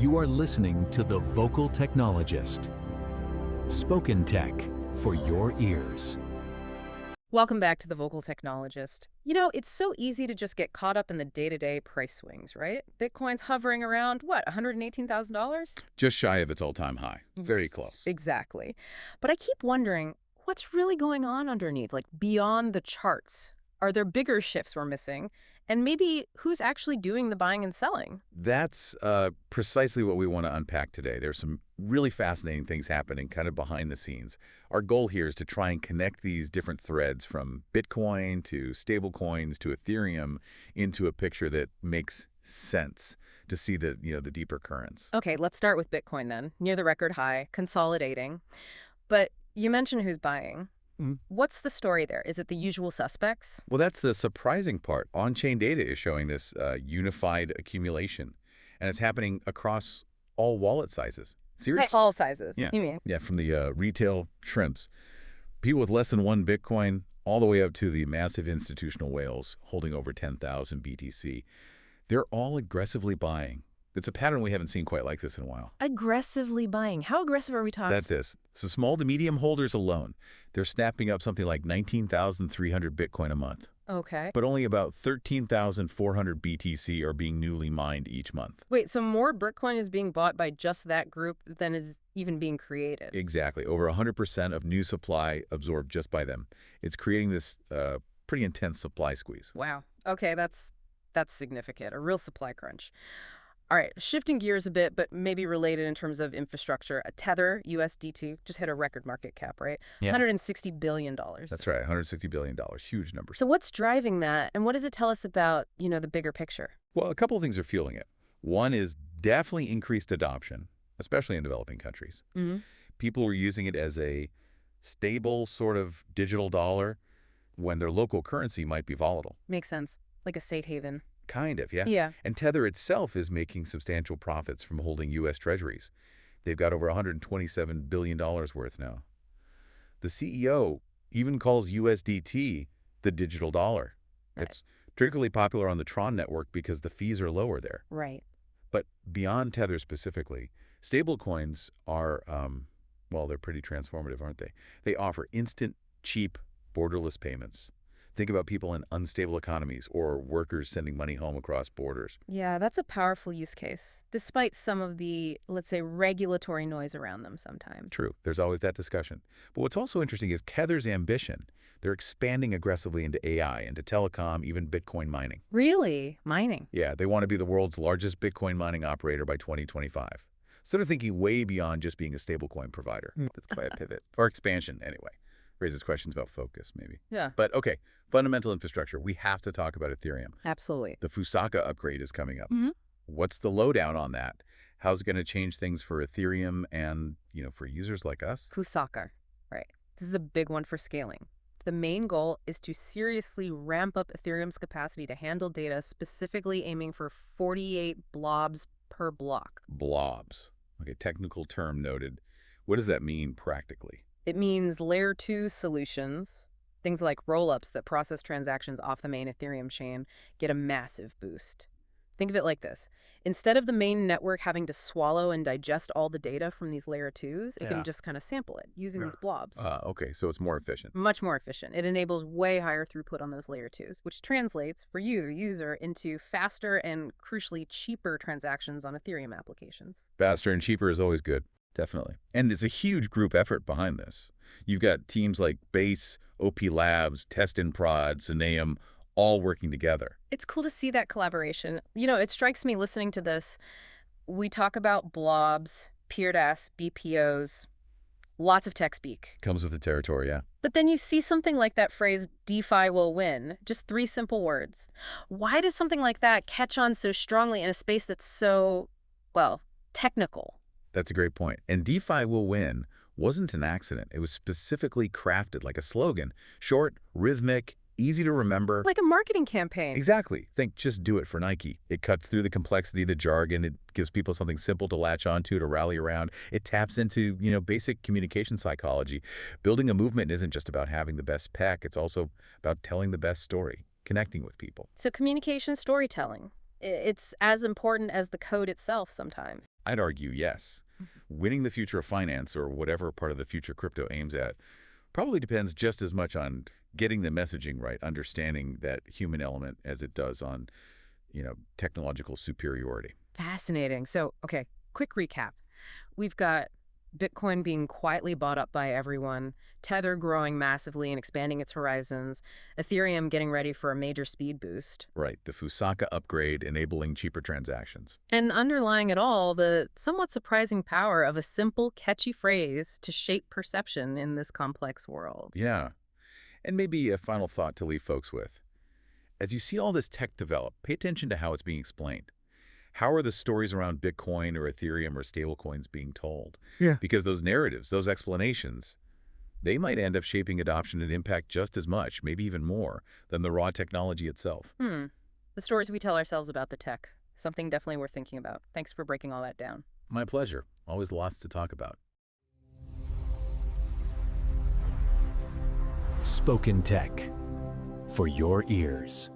You are listening to The Vocal Technologist. Spoken tech for your ears. Welcome back to The Vocal Technologist. You know, it's so easy to just get caught up in the day-to-day price swings, right? Bitcoin's hovering around, what, $118,000? Just shy of its all-time high. Very close. Exactly. But I keep wondering, what's really going on underneath, like beyond the charts? Are there bigger shifts we're missing? And maybe who's actually doing the buying and selling? That's precisely what we want to unpack today. There's some really fascinating things happening kind of behind the scenes. Our goal here is to try and connect these different threads from Bitcoin to stablecoins to Ethereum into a picture that makes sense to see the deeper currents. Okay, let's start with Bitcoin then. Near the record high, consolidating. But you mentioned who's buying. What's the story there? Is it the usual suspects? Well, that's the surprising part. On-chain data is showing this unified accumulation, and it's happening across all wallet sizes. Seriously? All sizes, Yeah. you mean? Yeah, from the retail shrimps, people with less than one Bitcoin, all the way up to the massive institutional whales holding over 10,000 BTC. They're all aggressively buying. It's a pattern we haven't seen quite like this in a while. Aggressively buying. How aggressive are we talking? So small to medium holders alone, they're snapping up something like 19,300 Bitcoin a month. Okay. But only about 13,400 BTC are being newly mined each month. Wait, so more Bitcoin is being bought by just that group than is even being created? Exactly. Over 100% of new supply absorbed just by them. It's creating this pretty intense supply squeeze. Wow. Okay, that's significant. A real supply crunch. All right, shifting gears a bit, but maybe related in terms of infrastructure. Tether, USDT, just hit a record market cap, right? Yeah. $160 billion. That's right, $160 billion. Huge number. So what's driving that, and what does it tell us about, the bigger picture? Well, a couple of things are fueling it. One is definitely increased adoption, especially in developing countries. People were using it as a stable sort of digital dollar when their local currency might be volatile. Makes sense. Like a safe haven. Kind of, yeah. Yeah. And Tether itself is making substantial profits from holding U.S. Treasuries. They've got over $127 billion worth now. The CEO even calls USDT the digital dollar. Right. It's particularly popular on the Tron network because the fees are lower there. Right. But beyond Tether specifically, stablecoins are, well, they're pretty transformative, aren't they? They offer instant, cheap, borderless payments. Think about people in unstable economies or workers sending money home across borders. Yeah, that's a powerful use case, despite some of the, let's say, regulatory noise around them sometimes. True. There's always that discussion. But what's also interesting is Tether's ambition. They're expanding aggressively into AI, into telecom, even Bitcoin mining. Really? Mining? Yeah, they want to be the world's largest Bitcoin mining operator by 2025. So they're thinking way beyond just being a stablecoin provider. That's quite a pivot. Or expansion, anyway. Raises questions about focus, maybe. Yeah. But okay, fundamental infrastructure. We have to talk about Ethereum. Absolutely. The Fusaka upgrade is coming up. What's the lowdown on that? How's it going to change things for Ethereum and, for users like us? Fusaka, right. This is a big one for scaling. The main goal is to seriously ramp up Ethereum's capacity to handle data, specifically aiming for 48 blobs per block. Blobs. Okay, technical term noted. What does that mean practically? It means layer 2 solutions, things like rollups that process transactions off the main Ethereum chain, get a massive boost. Think of it like this. Instead of the main network having to swallow and digest all the data from these layer 2s, it can just kind of sample it using these blobs. Okay, so it's more efficient. Much more efficient. It enables way higher throughput on those layer 2s, which translates for you, the user, into faster and crucially cheaper transactions on Ethereum applications. Faster and cheaper is always good. Definitely. And there's a huge group effort behind this. You've got teams like Base, OP Labs, Test and Prod, Syneum, all working together. It's cool to see that collaboration. It strikes me listening to this. We talk about blobs, peer-to-S, BPOs, lots of tech speak. Comes with the territory, yeah. But then you see something like that phrase, DeFi will win, just 3 simple words. Why does something like that catch on so strongly in a space that's so, technical? That's a great point. And DeFi will win wasn't an accident. It was specifically crafted like a slogan. Short, rhythmic, easy to remember. Like a marketing campaign. Exactly. Think just do it for Nike. It cuts through the complexity, the jargon. It gives people something simple to latch onto, to rally around. It taps into, basic communication psychology. Building a movement isn't just about having the best spec. It's also about telling the best story, connecting with people. So communication storytelling. It's as important as the code itself sometimes. I'd argue yes. Winning the future of finance, or whatever part of the future crypto aims at, probably depends just as much on getting the messaging right, understanding that human element as it does on, technological superiority. Fascinating. So, okay, quick recap. We've got Bitcoin being quietly bought up by everyone, Tether growing massively and expanding its horizons, Ethereum getting ready for a major speed boost. Right, the Fusaka upgrade enabling cheaper transactions. And underlying it all, the somewhat surprising power of a simple, catchy phrase to shape perception in this complex world. Yeah. And maybe a final thought to leave folks with. As you see all this tech develop, pay attention to how it's being explained. How are the stories around Bitcoin or Ethereum or stablecoins being told? Yeah. Because those narratives, those explanations, they might end up shaping adoption and impact just as much, maybe even more, than the raw technology itself. The stories we tell ourselves about the tech. Something definitely worth thinking about. Thanks for breaking all that down. My pleasure. Always lots to talk about. Spoken Tech for your ears.